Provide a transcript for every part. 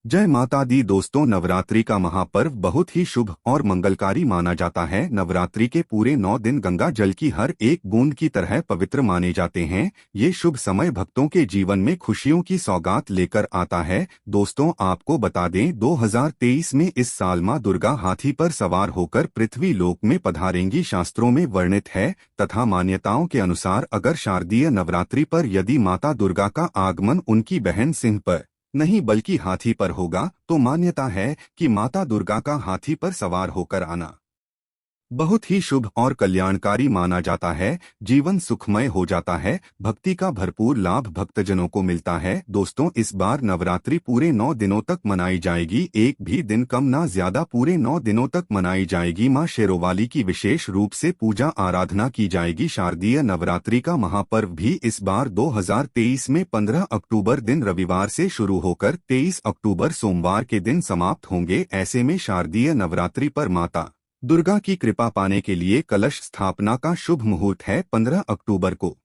जय माता दी दोस्तों, नवरात्रि का महापर्व बहुत ही शुभ और मंगलकारी माना जाता है। नवरात्रि के पूरे 9 दिन गंगा जल की हर एक बूंद की तरह पवित्र माने जाते हैं। ये शुभ समय भक्तों के जीवन में खुशियों की सौगात लेकर आता है। दोस्तों, आपको बता दें 2023 में इस साल मां दुर्गा हाथी पर सवार होकर पृथ्वी लोक में पधारेंगी, शास्त्रों में वर्णित है। तथा मान्यताओं के अनुसार अगर शारदीय नवरात्रि पर यदि माता दुर्गा का आगमन उनकी बहन सिंह पर नहीं बल्कि हाथी पर होगा तो मान्यता है कि माता दुर्गा का हाथी पर सवार होकर आना बहुत ही शुभ और कल्याणकारी माना जाता है। जीवन सुखमय हो जाता है, भक्ति का भरपूर लाभ भक्तजनों को मिलता है। दोस्तों, इस बार नवरात्रि पूरे 9 दिनों तक मनाई जाएगी, एक भी दिन कम ना ज्यादा पूरे 9 दिनों तक मनाई जाएगी। मां शेरोवाली की विशेष रूप से पूजा आराधना की जाएगी। शारदीय नवरात्रि का महापर्व भी इस बार 2023 में 15 अक्टूबर दिन रविवार से शुरू होकर 23 अक्टूबर सोमवार के दिन समाप्त होंगे। ऐसे में शारदीय नवरात्रि पर माता दुर्गा की कृपा पाने के लिए कलश स्थापना का शुभ मुहूर्त है 15 अक्टूबर को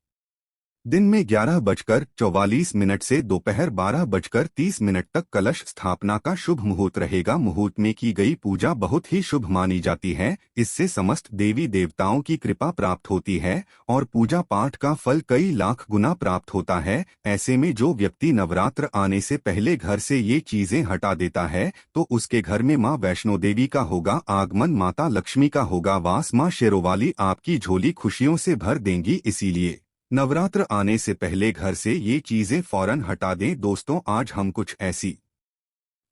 दिन में 11:44 से दोपहर 12:30 तक कलश स्थापना का शुभ मुहूर्त रहेगा। मुहूर्त में की गई पूजा बहुत ही शुभ मानी जाती है। इससे समस्त देवी देवताओं की कृपा प्राप्त होती है और पूजा पाठ का फल कई लाख गुना प्राप्त होता है। ऐसे में जो व्यक्ति नवरात्र आने से पहले घर से ये चीजें हटा देता है तो उसके घर में मां वैष्णो देवी का होगा आगमन, माता लक्ष्मी का होगा वास। मां शेरोवाली आपकी झोली खुशियों से भर देंगी, इसीलिए नवरात्र आने से पहले घर से ये चीजें फौरन हटा दें। दोस्तों, आज हम कुछ ऐसी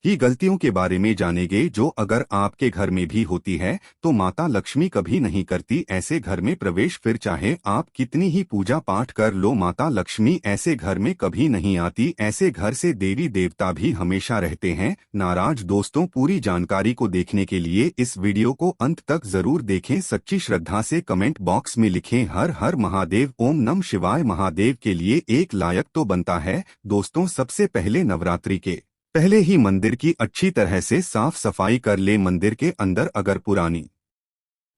ही गलतियों के बारे में जानेंगे जो अगर आपके घर में भी होती है तो माता लक्ष्मी कभी नहीं करती ऐसे घर में प्रवेश। फिर चाहे आप कितनी ही पूजा पाठ कर लो, माता लक्ष्मी ऐसे घर में कभी नहीं आती। ऐसे घर से देवी देवता भी हमेशा रहते हैं नाराज। दोस्तों, पूरी जानकारी को देखने के लिए इस वीडियो को अंत तक जरूर देखें। सच्ची श्रद्धा से कमेंट बॉक्स में लिखें हर हर महादेव, ओम नमः शिवाय। महादेव के लिए एक लायक तो बनता है। दोस्तों, सबसे पहले नवरात्रि के पहले ही मंदिर की अच्छी तरह से साफ सफाई कर ले। मंदिर के अंदर अगर पुरानी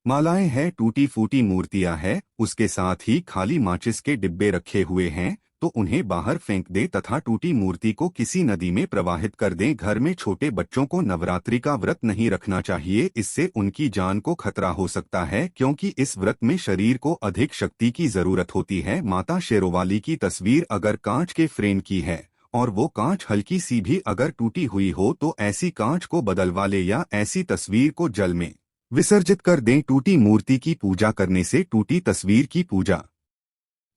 मालाएं हैं, टूटी फूटी मूर्तियां हैं, उसके साथ ही खाली माचिस के डिब्बे रखे हुए हैं तो उन्हें बाहर फेंक दे तथा टूटी मूर्ति को किसी नदी में प्रवाहित कर दें। घर में छोटे बच्चों को नवरात्रि का व्रत नहीं रखना चाहिए, इससे उनकी जान को खतरा हो सकता है क्योंकि इस व्रत में शरीर को अधिक शक्ति की जरूरत होती है। माता शेरोवाली की तस्वीर अगर कांच के फ्रेम की है और वो कांच हल्की सी भी अगर टूटी हुई हो तो ऐसी कांच को बदलवा ले या ऐसी तस्वीर को जल में विसर्जित कर दें। टूटी मूर्ति की पूजा करने से, टूटी तस्वीर की पूजा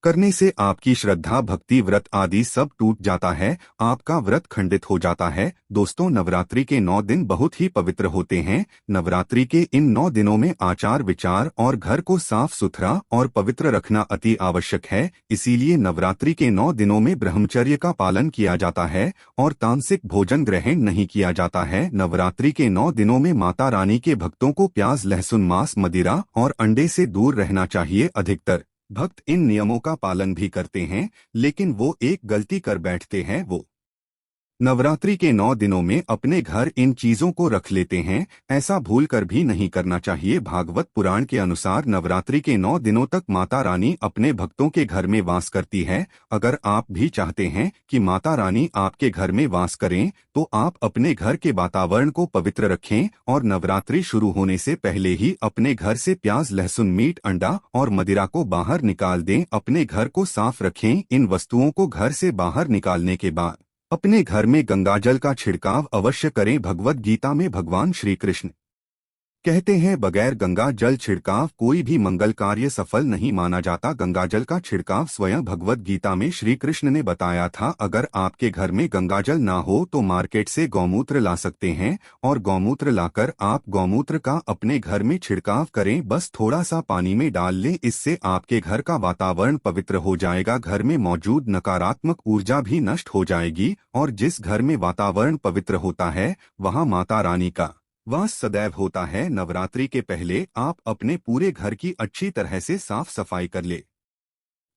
करने से आपकी श्रद्धा, भक्ति, व्रत आदि सब टूट जाता है, आपका व्रत खंडित हो जाता है। दोस्तों, नवरात्रि के 9 दिन बहुत ही पवित्र होते हैं। नवरात्रि के इन 9 दिनों में आचार विचार और घर को साफ सुथरा और पवित्र रखना अति आवश्यक है। इसीलिए नवरात्रि के 9 दिनों में ब्रह्मचर्य का पालन किया जाता है और तामसिक भोजन ग्रहण नहीं किया जाता है। नवरात्रि के 9 दिनों में माता रानी के भक्तों को प्याज, लहसुन, मांस, मदिरा और अंडे से दूर रहना चाहिए। अधिकतर भक्त इन नियमों का पालन भी करते हैं लेकिन वो एक गलती कर बैठते हैं, वो नवरात्रि के 9 दिनों में अपने घर इन चीजों को रख लेते हैं। ऐसा भूल कर भी नहीं करना चाहिए। भागवत पुराण के अनुसार नवरात्रि के 9 दिनों तक माता रानी अपने भक्तों के घर में वास करती है। अगर आप भी चाहते हैं कि माता रानी आपके घर में वास करें तो आप अपने घर के वातावरण को पवित्र रखें और नवरात्रि शुरू होने से पहले ही अपने घर से प्याज, लहसुन, मीट, अंडा और मदिरा को बाहर निकाल दें। अपने घर को साफ रखें। इन वस्तुओं को घर से बाहर निकालने के बाद अपने घर में गंगाजल का छिड़काव अवश्य करें। भगवद गीता में भगवान श्री कृष्ण कहते हैं, बगैर गंगा जल छिड़काव कोई भी मंगल कार्य सफल नहीं माना जाता। गंगाजल का छिड़काव स्वयं भगवद गीता में श्री कृष्ण ने बताया था। अगर आपके घर में गंगाजल ना हो तो मार्केट से गौमूत्र ला सकते हैं और गौमूत्र लाकर आप गौमूत्र का अपने घर में छिड़काव करें। बस थोड़ा सा पानी में डाल लें, इससे आपके घर का वातावरण पवित्र हो जाएगा। घर में मौजूद नकारात्मक ऊर्जा भी नष्ट हो जाएगी और जिस घर में वातावरण पवित्र होता है वहां माता रानी का वास सदैव होता है। नवरात्रि के पहले आप अपने पूरे घर की अच्छी तरह से साफ सफाई कर ले।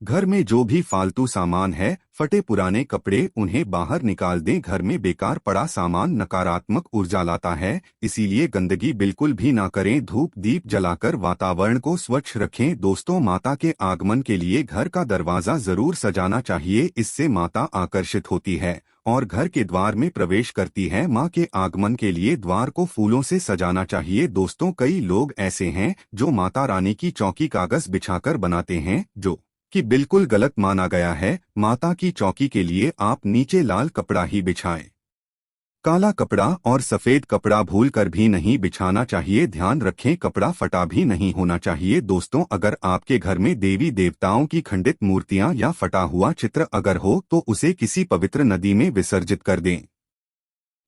घर में जो भी फालतू सामान है, फटे पुराने कपड़े, उन्हें बाहर निकाल दें। घर में बेकार पड़ा सामान नकारात्मक ऊर्जा लाता है, इसीलिए गंदगी बिल्कुल भी ना करें। धूप दीप जलाकर वातावरण को स्वच्छ रखें। दोस्तों, माता के आगमन के लिए घर का दरवाजा जरूर सजाना चाहिए, इससे माता आकर्षित होती है और घर के द्वार में प्रवेश करती है। माँ के आगमन के लिए द्वार को फूलों से सजाना चाहिए। दोस्तों, कई लोग ऐसे हैं जो माता रानी की चौकी कागज बिछाकर बनाते हैं, जो कि बिल्कुल गलत माना गया है। माता की चौकी के लिए आप नीचे लाल कपड़ा ही बिछाएं। काला कपड़ा और सफेद कपड़ा भूलकर भी नहीं बिछाना चाहिए। ध्यान रखें, कपड़ा फटा भी नहीं होना चाहिए। दोस्तों, अगर आपके घर में देवी देवताओं की खंडित मूर्तियां या फटा हुआ चित्र अगर हो तो उसे किसी पवित्र नदी में विसर्जित कर दें,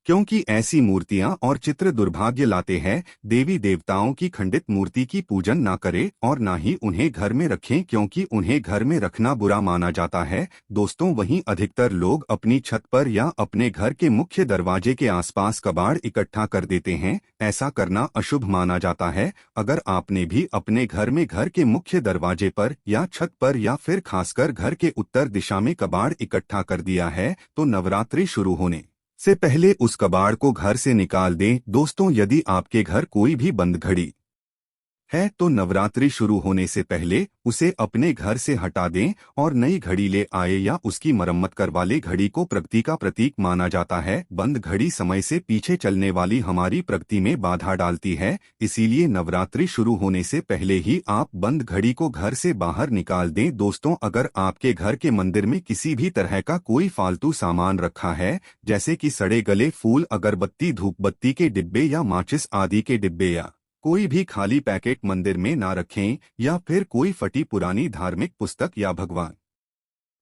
क्योंकि ऐसी मूर्तियां और चित्र दुर्भाग्य लाते हैं। देवी देवताओं की खंडित मूर्ति की पूजन ना करें और ना ही उन्हें घर में रखें, क्योंकि उन्हें घर में रखना बुरा माना जाता है। दोस्तों, वहीं अधिकतर लोग अपनी छत पर या अपने घर के मुख्य दरवाजे के आसपास कबाड़ इकट्ठा कर देते हैं। ऐसा करना अशुभ माना जाता है। अगर आपने भी अपने घर में घर के मुख्य दरवाजे पर या छत पर या फिर खासकर घर के उत्तर दिशा में कबाड़ इकट्ठा कर दिया है तो नवरात्रि शुरू होने से पहले उस कबाड़ को घर से निकाल दें। दोस्तों, यदि आपके घर कोई भी बंद घड़ी है तो नवरात्रि शुरू होने से पहले उसे अपने घर से हटा दें और नई घड़ी ले आए या उसकी मरम्मत करवा ले। घड़ी को प्रगति का प्रतीक माना जाता है। बंद घड़ी समय से पीछे चलने वाली हमारी प्रगति में बाधा डालती है। इसीलिए नवरात्रि शुरू होने से पहले ही आप बंद घड़ी को घर से बाहर निकाल दें। दोस्तों, अगर आपके घर के मंदिर में किसी भी तरह का कोई फालतू सामान रखा है, जैसे कि सड़े गले फूल, अगरबत्ती, धूपबत्ती के डिब्बे या माचिस आदि के डिब्बे या कोई भी खाली पैकेट मंदिर में ना रखें, या फिर कोई फटी पुरानी धार्मिक पुस्तक या भगवान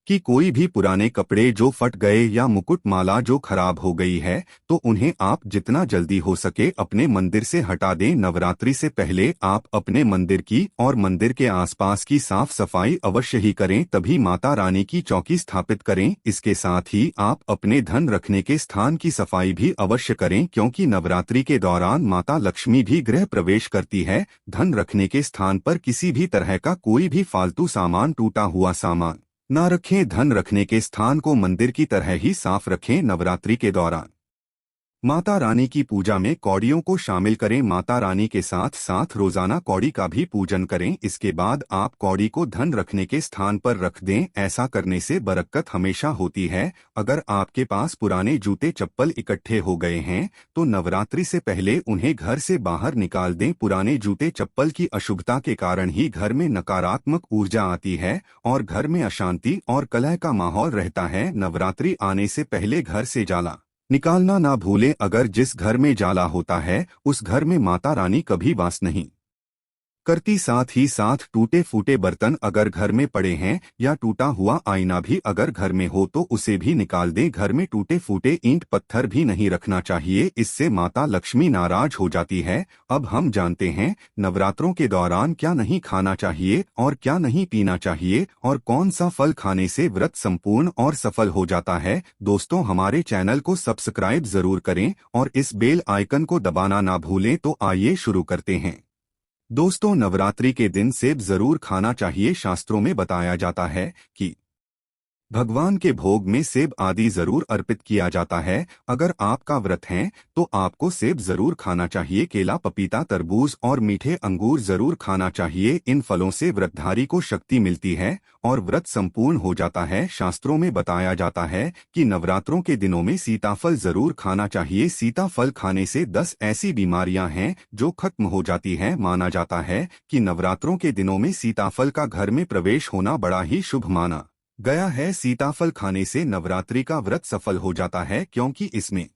कि कोई भी पुराने कपड़े जो फट गए या मुकुट माला जो खराब हो गई है, तो उन्हें आप जितना जल्दी हो सके अपने मंदिर से हटा दें। नवरात्रि से पहले आप अपने मंदिर की और मंदिर के आसपास की साफ सफाई अवश्य ही करें, तभी माता रानी की चौकी स्थापित करें। इसके साथ ही आप अपने धन रखने के स्थान की सफाई भी अवश्य करें, क्योंकि नवरात्रि के दौरान माता लक्ष्मी भी गृह प्रवेश करती है। धन रखने के स्थान पर किसी भी तरह का कोई भी फालतू सामान, टूटा हुआ सामान ना रखें। धन रखने के स्थान को मंदिर की तरह ही साफ रखें। नवरात्रि के दौरान माता रानी की पूजा में कौड़ियों को शामिल करें। माता रानी के साथ साथ रोजाना कौड़ी का भी पूजन करें। इसके बाद आप कौड़ी को धन रखने के स्थान पर रख दें। ऐसा करने से बरकत हमेशा होती है। अगर आपके पास पुराने जूते चप्पल इकट्ठे हो गए हैं तो नवरात्रि से पहले उन्हें घर से बाहर निकाल दें। पुराने जूते चप्पल की अशुभता के कारण ही घर में नकारात्मक ऊर्जा आती है और घर में अशांति और कलह का माहौल रहता है। नवरात्रि आने से पहले घर से जाला निकालना ना भूलें। अगर जिस घर में जाला होता है उस घर में माता रानी कभी वास नहीं करती। साथ ही साथ टूटे फूटे बर्तन अगर घर में पड़े हैं या टूटा हुआ आईना भी अगर घर में हो तो उसे भी निकाल दें। घर में टूटे फूटे ईंट पत्थर भी नहीं रखना चाहिए, इससे माता लक्ष्मी नाराज हो जाती है। अब हम जानते हैं नवरात्रों के दौरान क्या नहीं खाना चाहिए और क्या नहीं पीना चाहिए और कौन सा फल खाने से व्रत संपूर्ण और सफल हो जाता है। दोस्तों, हमारे चैनल को सब्सक्राइब जरूर करें और इस बेल आइकन को दबाना ना भूलें। तो आइए शुरू करते हैं। दोस्तों, नवरात्रि के दिन सेब जरूर खाना चाहिए। शास्त्रों में बताया जाता है कि भगवान के भोग में सेब आदि जरूर अर्पित किया जाता है। अगर आपका व्रत है तो आपको सेब जरूर खाना चाहिए। केला, पपीता, तरबूज और मीठे अंगूर जरूर खाना चाहिए। इन फलों से व्रतधारी को शक्ति मिलती है और व्रत संपूर्ण हो जाता है। शास्त्रों में बताया जाता है कि नवरात्रों के दिनों में सीताफल जरूर खाना चाहिए। सीताफल खाने से 10 ऐसी बीमारियां हैं जो खत्म हो जाती हैं। माना जाता है कि नवरात्रों के दिनों में सीताफल का घर में प्रवेश होना बड़ा ही शुभ माना गया है। सीताफल खाने से नवरात्रि का व्रत सफल हो जाता है, क्योंकि इसमें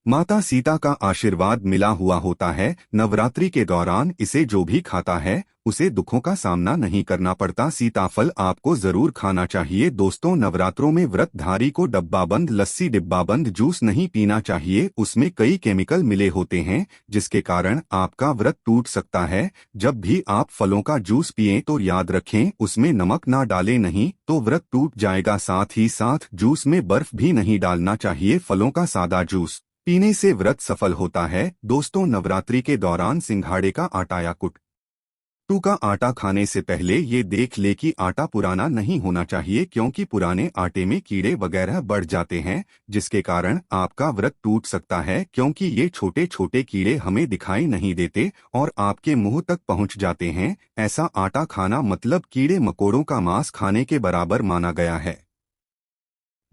माता सीता का आशीर्वाद मिला हुआ होता है। नवरात्रि के दौरान इसे जो भी खाता है उसे दुखों का सामना नहीं करना पड़ता। सीताफल आपको जरूर खाना चाहिए। दोस्तों, नवरात्रों में व्रतधारी को डब्बाबंद लस्सी, डिब्बाबंद जूस नहीं पीना चाहिए। उसमें कई केमिकल मिले होते हैं जिसके कारण आपका व्रत टूट सकता है। जब भी आप फलों का जूस पिएं तो याद रखें उसमें नमक ना डालें, नहीं तो व्रत टूट जाएगा। साथ ही साथ जूस में बर्फ भी नहीं डालना चाहिए। फलों का सादा जूस पीने से व्रत सफल होता है। दोस्तों, नवरात्रि के दौरान सिंघाड़े का आटा या कुट्टू का आटा खाने से पहले ये देख ले कि आटा पुराना नहीं होना चाहिए, क्योंकि पुराने आटे में कीड़े वगैरह बढ़ जाते हैं जिसके कारण आपका व्रत टूट सकता है। क्योंकि ये छोटे छोटे कीड़े हमें दिखाई नहीं देते और आपके मुंह तक पहुंच जाते हैं। ऐसा आटा खाना मतलब कीड़े मकोड़ों का मांस खाने के बराबर माना गया है।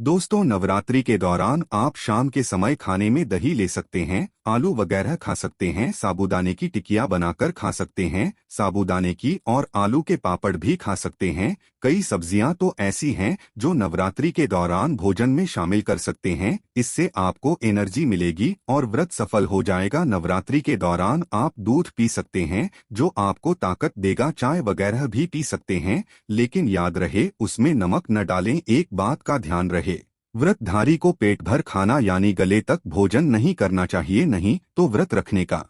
दोस्तों, नवरात्रि के दौरान आप शाम के समय खाने में दही ले सकते हैं, आलू वगैरह खा सकते हैं, साबूदाने की टिकिया बनाकर खा सकते हैं, साबूदाने की और आलू के पापड़ भी खा सकते हैं। कई सब्जियां तो ऐसी हैं जो नवरात्रि के दौरान भोजन में शामिल कर सकते हैं। इससे आपको एनर्जी मिलेगी और व्रत सफल हो जाएगा। नवरात्रि के दौरान आप दूध पी सकते हैं जो आपको ताकत देगा। चाय वगैरह भी पी सकते हैं, लेकिन याद रहे उसमें नमक न डालें। एक बात का ध्यान रहे, व्रतधारी को पेट भर खाना यानी गले तक भोजन नहीं करना चाहिए, नहीं तो व्रत रखने का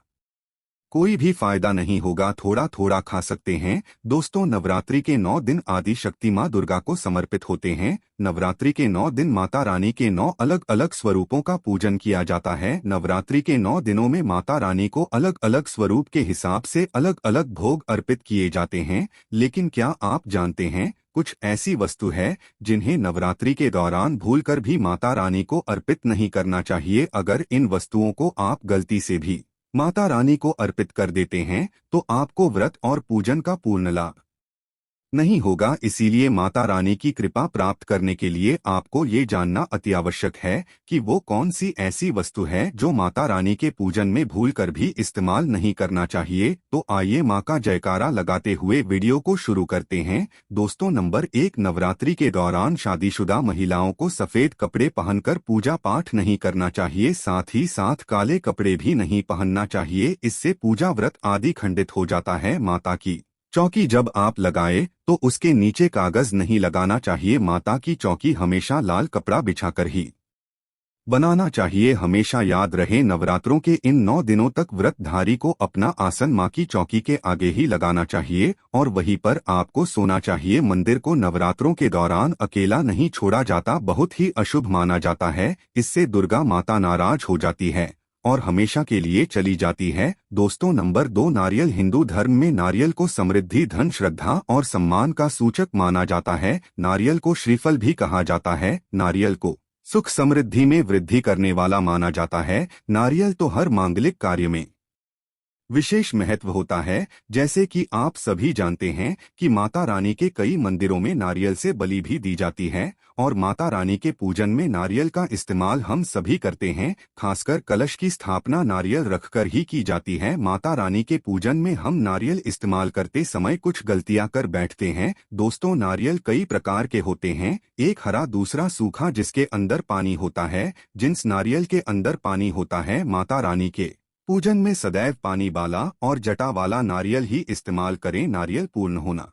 कोई भी फायदा नहीं होगा। थोड़ा थोड़ा खा सकते हैं। दोस्तों, नवरात्रि के 9 दिन आदि शक्ति माँ दुर्गा को समर्पित होते हैं। नवरात्रि के 9 दिन माता रानी के 9 अलग अलग स्वरूपों का पूजन किया जाता है। नवरात्रि के 9 दिनों में माता रानी को अलग अलग स्वरूप के हिसाब से अलग अलग भोग अर्पित किए जाते हैं। लेकिन क्या आप जानते हैं, कुछ ऐसी वस्तु है जिन्हें नवरात्रि के दौरान भूलकर भी माता रानी को अर्पित नहीं करना चाहिए। अगर इन वस्तुओं को आप गलती से भी माता रानी को अर्पित कर देते हैं तो आपको व्रत और पूजन का पूर्ण लाभ नहीं होगा। इसीलिए माता रानी की कृपा प्राप्त करने के लिए आपको ये जानना अति आवश्यक है कि वो कौन सी ऐसी वस्तु है जो माता रानी के पूजन में भूलकर भी इस्तेमाल नहीं करना चाहिए। तो आइए माँ का जयकारा लगाते हुए वीडियो को शुरू करते हैं। दोस्तों, नंबर 1, नवरात्रि के दौरान शादीशुदा महिलाओं को सफेद कपड़े पहनकर पूजा पाठ नहीं करना चाहिए। साथ ही साथ काले कपड़े भी नहीं पहनना चाहिए। इससे पूजा व्रत आदि खंडित हो जाता है। माता की चौकी जब आप लगाए तो उसके नीचे कागज नहीं लगाना चाहिए। माता की चौकी हमेशा लाल कपड़ा बिछाकर ही बनाना चाहिए। हमेशा याद रहे, नवरात्रों के इन 9 दिनों तक व्रतधारी को अपना आसन माँ की चौकी के आगे ही लगाना चाहिए और वहीं पर आपको सोना चाहिए। मंदिर को नवरात्रों के दौरान अकेला नहीं छोड़ा जाता, बहुत ही अशुभ माना जाता है। इससे दुर्गा माता नाराज हो जाती है और हमेशा के लिए चली जाती है। दोस्तों, नंबर 2, नारियल। हिंदू धर्म में नारियल को समृद्धि, धन, श्रद्धा और सम्मान का सूचक माना जाता है। नारियल को श्रीफल भी कहा जाता है। नारियल को सुख समृद्धि में वृद्धि करने वाला माना जाता है। नारियल तो हर मांगलिक कार्य में विशेष महत्व होता है। जैसे कि आप सभी जानते हैं कि माता रानी के कई मंदिरों में नारियल से बलि भी दी जाती है और माता रानी के पूजन में नारियल का इस्तेमाल हम सभी करते हैं। खासकर कलश की स्थापना नारियल रखकर ही की जाती है। माता रानी के पूजन में हम नारियल इस्तेमाल करते समय कुछ गलतियां कर बैठते हैं। दोस्तों, नारियल कई प्रकार के होते हैं, एक हरा, दूसरा सूखा जिसके अंदर पानी होता है। जिस नारियल के अंदर पानी होता है, माता रानी के पूजन में सदैव पानी वाला और जटा वाला नारियल ही इस्तेमाल करें। नारियल पूर्ण होना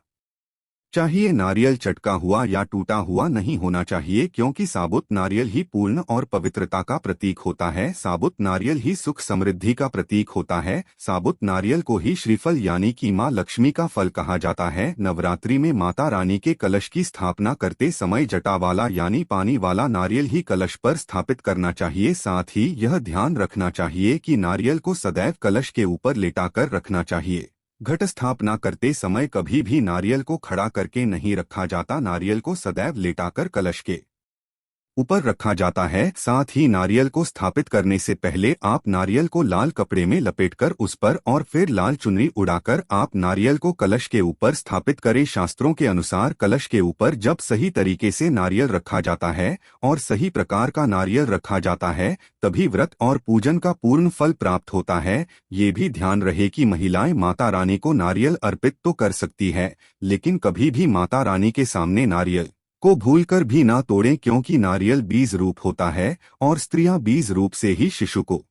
चाहिए। नारियल चटका हुआ या टूटा हुआ नहीं होना चाहिए, क्योंकि साबुत नारियल ही पूर्ण और पवित्रता का प्रतीक होता है। साबुत नारियल ही सुख समृद्धि का प्रतीक होता है। साबुत नारियल को ही श्रीफल यानी कि माँ लक्ष्मी का फल कहा जाता है। नवरात्रि में माता रानी के कलश की स्थापना करते समय जटा वाला यानी पानी वाला नारियल ही कलश पर स्थापित करना चाहिए। साथ ही यह ध्यान रखना चाहिए कि नारियल को सदैव कलश के ऊपर लेटाकर रखना चाहिए। घट स्थापना करते समय कभी भी नारियल को खड़ा करके नहीं रखा जाता, नारियल को सदैव लेटाकर कलश के ऊपर रखा जाता है। साथ ही नारियल को स्थापित करने से पहले आप नारियल को लाल कपड़े में लपेटकर उस पर और फिर लाल चुनरी उड़ाकर आप नारियल को कलश के ऊपर स्थापित करें। शास्त्रों के अनुसार कलश के ऊपर जब सही तरीके से नारियल रखा जाता है और सही प्रकार का नारियल रखा जाता है, तभी व्रत और पूजन का पूर्ण फल प्राप्त होता है। ये भी ध्यान रहे कि महिलाएं माता रानी को नारियल अर्पित तो कर सकती है, लेकिन कभी भी माता रानी के सामने नारियल को भूलकर भी ना तोड़ें, क्योंकि नारियल बीज रूप होता है और स्त्रियां बीज रूप से ही शिशु को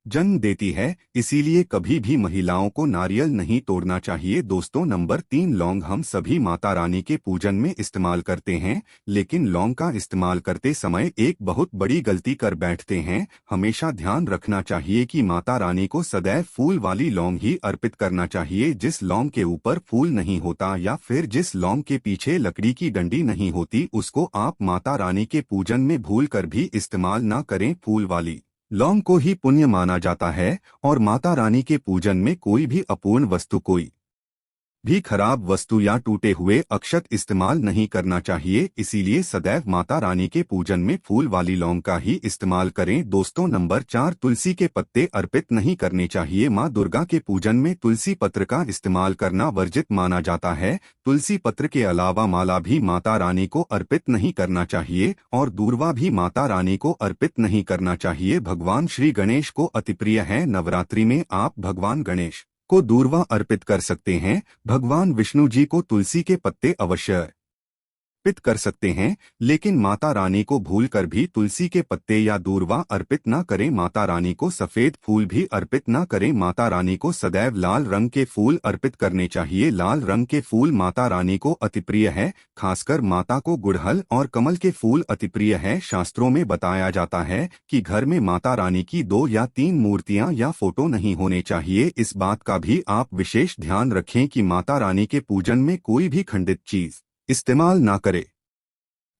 जन्म देती है। इसीलिए कभी भी महिलाओं को नारियल नहीं तोड़ना चाहिए। दोस्तों, नंबर 3, लौंग। हम सभी माता रानी के पूजन में इस्तेमाल करते हैं, लेकिन लौंग का इस्तेमाल करते समय एक बहुत बड़ी गलती कर बैठते हैं। हमेशा ध्यान रखना चाहिए कि माता रानी को सदैव फूल वाली लौंग ही अर्पित करना चाहिए। जिस लौंग के ऊपर फूल नहीं होता या फिर जिस लौंग के पीछे लकड़ी की डंडी नहीं होती, उसको आप माता रानी के पूजन में भूलकर भी इस्तेमाल न करें। फूल वाली लौंग को ही पुण्य माना जाता है और माता रानी के पूजन में कोई भी अपूर्ण वस्तु, कोई भी खराब वस्तु या टूटे हुए अक्षत इस्तेमाल नहीं करना चाहिए। इसीलिए सदैव माता रानी के पूजन में फूल वाली लौंग का ही इस्तेमाल करें। दोस्तों, नंबर 4, तुलसी के पत्ते अर्पित नहीं करने चाहिए। माँ दुर्गा के पूजन में तुलसी पत्र का इस्तेमाल करना वर्जित माना जाता है। तुलसी पत्र के अलावा माला भी माता रानी को अर्पित नहीं करना चाहिए और दूर्वा भी माता रानी को अर्पित नहीं करना चाहिए। भगवान श्री गणेश को अति प्रिय है। नवरात्रि में आप भगवान गणेश को दूर्वा अर्पित कर सकते हैं। भगवान विष्णु जी को तुलसी के पत्ते अवश्य अर्पित कर सकते हैं, लेकिन माता रानी को भूलकर भी तुलसी के पत्ते या दूर्वा अर्पित न करें। माता रानी को सफेद फूल भी अर्पित न करें। माता रानी को सदैव लाल रंग के फूल अर्पित करने चाहिए। लाल रंग के फूल माता रानी को अति प्रिय है। खासकर माता को गुड़हल और कमल के फूल अति प्रिय है। शास्त्रों में बताया जाता है कि घर में माता रानी की 2 या 3 मूर्तियां या फोटो नहीं होने चाहिए। इस बात का भी आप विशेष ध्यान रखें कि माता रानी के पूजन में कोई भी खंडित चीज इस्तेमाल ना करे।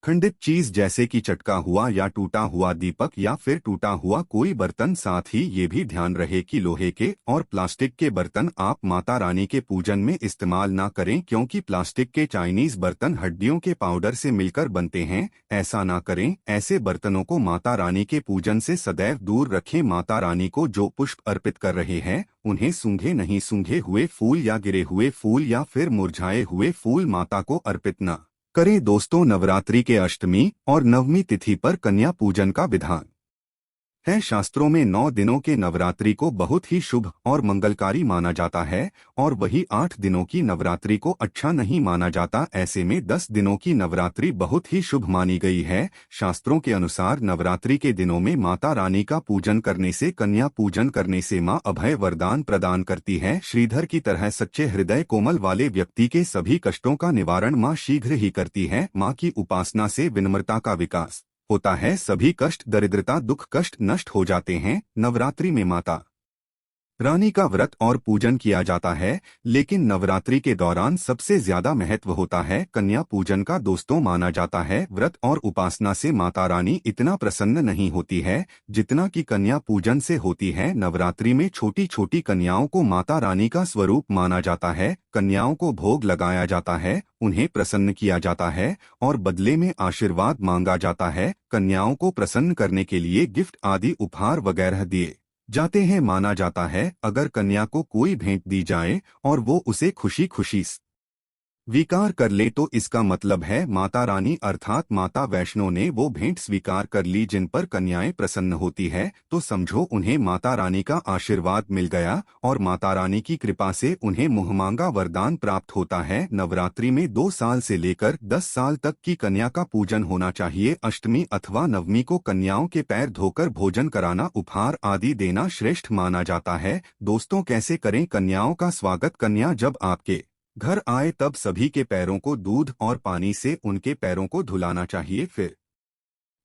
खंडित चीज जैसे कि चटका हुआ या टूटा हुआ दीपक या फिर टूटा हुआ कोई बर्तन। साथ ही ये भी ध्यान रहे कि लोहे के और प्लास्टिक के बर्तन आप माता रानी के पूजन में इस्तेमाल ना करें, क्योंकि प्लास्टिक के चाइनीज बर्तन हड्डियों के पाउडर से मिलकर बनते हैं। ऐसा ना करें। ऐसे बर्तनों को माता रानी के पूजन से सदैव दूर रखें। माता रानी को जो पुष्प अर्पित कर रहे हैं उन्हें सूंघे नहीं। सूंघे हुए फूल या गिरे हुए फूल या फिर मुरझाए हुए फूल माता को अर्पित न करें। दोस्तों, नवरात्रि के अष्टमी और नवमी तिथि पर कन्या पूजन का विधान है। शास्त्रों में 9 दिनों के नवरात्रि को बहुत ही शुभ और मंगलकारी माना जाता है और वही 8 दिनों की नवरात्रि को अच्छा नहीं माना जाता। ऐसे में 10 दिनों की नवरात्रि बहुत ही शुभ मानी गई है। शास्त्रों के अनुसार नवरात्रि के दिनों में माता रानी का पूजन करने से, कन्या पूजन करने से माँ अभय वरदान प्रदान करती है। श्रीधर की तरह सच्चे हृदय कोमल वाले व्यक्ति के सभी कष्टों का निवारण माँ शीघ्र ही करती है। माँ की उपासना से विनम्रता का विकास होता है। सभी कष्ट, दरिद्रता, दुख, कष्ट नष्ट हो जाते हैं। नवरात्रि में माता रानी का व्रत और पूजन किया जाता है, लेकिन नवरात्रि के दौरान सबसे ज्यादा महत्व होता है कन्या पूजन का। दोस्तों, माना जाता है व्रत और उपासना से माता रानी इतना प्रसन्न नहीं होती है जितना कि कन्या पूजन से होती है। नवरात्रि में छोटी छोटी कन्याओं को माता रानी का स्वरूप माना जाता है। कन्याओं को भोग लगाया जाता है, उन्हें प्रसन्न किया जाता है और बदले में आशीर्वाद मांगा जाता है। कन्याओं को प्रसन्न करने के लिए गिफ्ट आदि उपहार वगैरह दिए जाते हैं। माना जाता है अगर कन्या को कोई भेंट दी जाए और वो उसे खुशी खुशी स्वीकार कर ले तो इसका मतलब है माता रानी अर्थात माता वैष्णो ने वो भेंट स्वीकार कर ली। जिन पर कन्याएं प्रसन्न होती है तो समझो उन्हें माता रानी का आशीर्वाद मिल गया और माता रानी की कृपा से उन्हें मुहमांगा वरदान प्राप्त होता है। नवरात्रि में 2 साल से लेकर 10 साल तक की कन्या का पूजन होना चाहिए। अष्टमी अथवा नवमी को कन्याओं के पैर धोकर भोजन कराना, उपहार आदि देना श्रेष्ठ माना जाता है। दोस्तों, कैसे करें कन्याओं का स्वागत? कन्या जब आपके घर आए तब सभी के पैरों को दूध और पानी से उनके पैरों को धुलाना चाहिए। फिर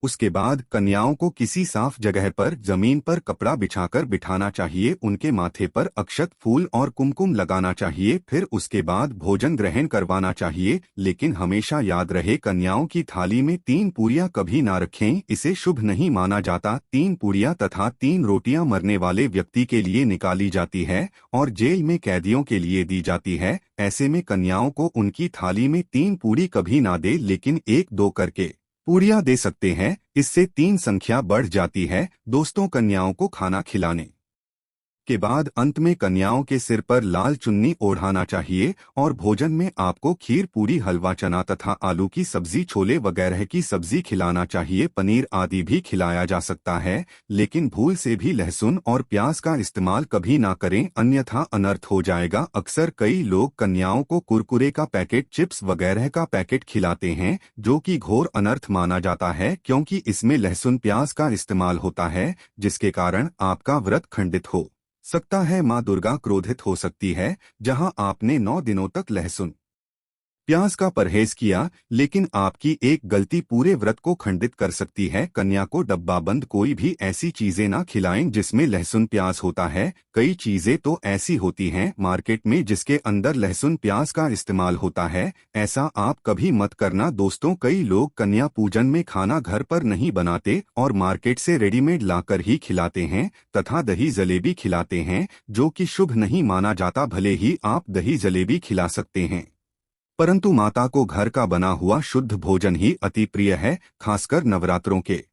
उसके बाद कन्याओं को किसी साफ जगह पर जमीन पर कपड़ा बिछाकर बिठाना चाहिए। उनके माथे पर अक्षत, फूल और कुमकुम लगाना चाहिए। फिर उसके बाद भोजन ग्रहण करवाना चाहिए। लेकिन हमेशा याद रहे कन्याओं की थाली में 3 पूरियां कभी ना रखें, इसे शुभ नहीं माना जाता। 3 पूरियां तथा 3 रोटियां मरने वाले व्यक्ति के लिए निकाली जाती है और जेल में कैदियों के लिए दी जाती है। ऐसे में कन्याओं को उनकी थाली में 3 पूरी कभी ना दे, लेकिन 1-2 करके पूरियां दे सकते हैं। इससे 3 संख्या बढ़ जाती है। दोस्तों, कन्याओं को खाना खिलाने के बाद अंत में कन्याओं के सिर पर लाल चुन्नी ओढ़ाना चाहिए और भोजन में आपको खीर, पूरी, हलवा, चना तथा आलू की सब्जी, छोले वगैरह की सब्जी खिलाना चाहिए। पनीर आदि भी खिलाया जा सकता है, लेकिन भूल से भी लहसुन और प्याज का इस्तेमाल कभी ना करें, अन्यथा अनर्थ हो जाएगा। अक्सर कई लोग कन्याओं को कुरकुरे का पैकेट, चिप्स वगैरह का पैकेट खिलाते हैं, जो कि घोर अनर्थ माना जाता है, क्योंकि इसमें लहसुन, प्याज का इस्तेमाल होता है, जिसके कारण आपका व्रत खंडित हो सकता है। माँ दुर्गा क्रोधित हो सकती है। जहां आपने 9 दिनों तक लहसुन, प्याज का परहेज किया, लेकिन आपकी एक गलती पूरे व्रत को खंडित कर सकती है। कन्या को डब्बाबंद कोई भी ऐसी चीजें ना खिलाएं जिसमें लहसुन प्याज होता है। कई चीजें तो ऐसी होती हैं मार्केट में जिसके अंदर लहसुन प्याज का इस्तेमाल होता है, ऐसा आप कभी मत करना दोस्तों। कई लोग कन्या पूजन में खाना घर पर नहीं बनाते और मार्केट से रेडीमेड लाकर ही खिलाते हैं तथा दही जलेबी खिलाते हैं, जो कि शुभ नहीं माना जाता। भले ही आप दही जलेबी खिला सकते हैं, परंतु माता को घर का बना हुआ शुद्ध भोजन ही अति प्रिय है। खासकर नवरात्रों के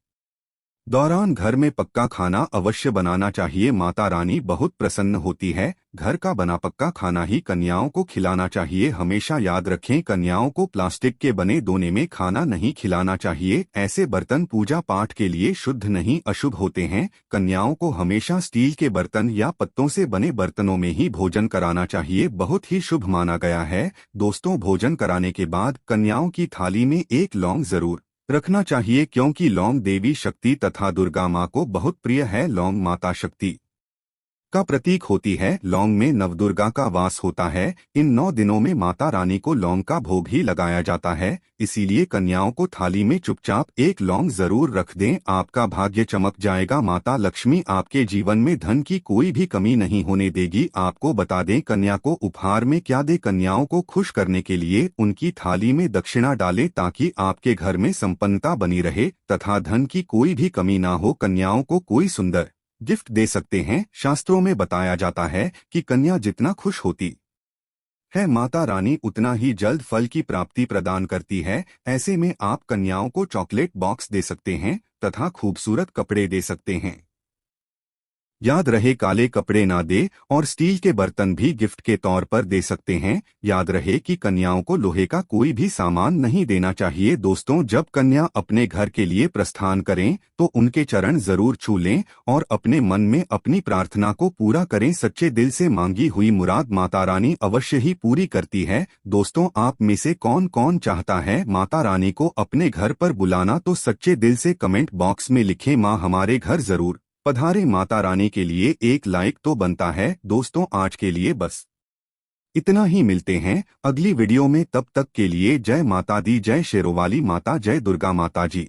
दौरान घर में पक्का खाना अवश्य बनाना चाहिए। माता रानी बहुत प्रसन्न होती है। घर का बना पक्का खाना ही कन्याओं को खिलाना चाहिए। हमेशा याद रखें, कन्याओं को प्लास्टिक के बने दोने में खाना नहीं खिलाना चाहिए। ऐसे बर्तन पूजा पाठ के लिए शुद्ध नहीं, अशुभ होते हैं। कन्याओं को हमेशा स्टील के बर्तन या पत्तों से बने बर्तनों में ही भोजन कराना चाहिए, बहुत ही शुभ माना गया है। दोस्तों, भोजन कराने के बाद कन्याओं की थाली में एक लौंग जरूर रखना चाहिए, क्योंकि लौंग देवी शक्ति तथा दुर्गा माँ को बहुत प्रिय है। लौंग माता शक्ति का प्रतीक होती है। लौंग में नवदुर्गा का वास होता है। इन 9 दिनों में माता रानी को लौंग का भोग ही लगाया जाता है, इसीलिए कन्याओं को थाली में चुपचाप एक लौंग जरूर रख दें। आपका भाग्य चमक जाएगा। माता लक्ष्मी आपके जीवन में धन की कोई भी कमी नहीं होने देगी। आपको बता दें, कन्या को उपहार में क्या दे। कन्याओं को खुश करने के लिए उनकी थाली में दक्षिणा डालें ताकि आपके घर में संपन्नता बनी रहे तथा धन की कोई भी कमी ना हो। कन्याओं को कोई सुंदर गिफ्ट दे सकते हैं। शास्त्रों में बताया जाता है कि कन्या जितना खुश होती है, माता रानी उतना ही जल्द फल की प्राप्ति प्रदान करती है। ऐसे में आप कन्याओं को चॉकलेट बॉक्स दे सकते हैं तथा खूबसूरत कपड़े दे सकते हैं। याद रहे, काले कपड़े ना दे और स्टील के बर्तन भी गिफ्ट के तौर पर दे सकते हैं। याद रहे कि कन्याओं को लोहे का कोई भी सामान नहीं देना चाहिए। दोस्तों, जब कन्या अपने घर के लिए प्रस्थान करें तो उनके चरण जरूर छू लें और अपने मन में अपनी प्रार्थना को पूरा करें। सच्चे दिल से मांगी हुई मुराद माता रानी अवश्य ही पूरी करती है। दोस्तों, आप में से कौन कौन चाहता है माता रानी को अपने घर पर बुलाना, तो सच्चे दिल से कमेंट बॉक्स में लिखें, माँ हमारे घर जरूर पधारे। माता रानी के लिए एक लाइक तो बनता है। दोस्तों, आज के लिए बस इतना ही। मिलते हैं अगली वीडियो में, तब तक के लिए जय माता दी, जय शेरोवाली माता, जय दुर्गा माता जी।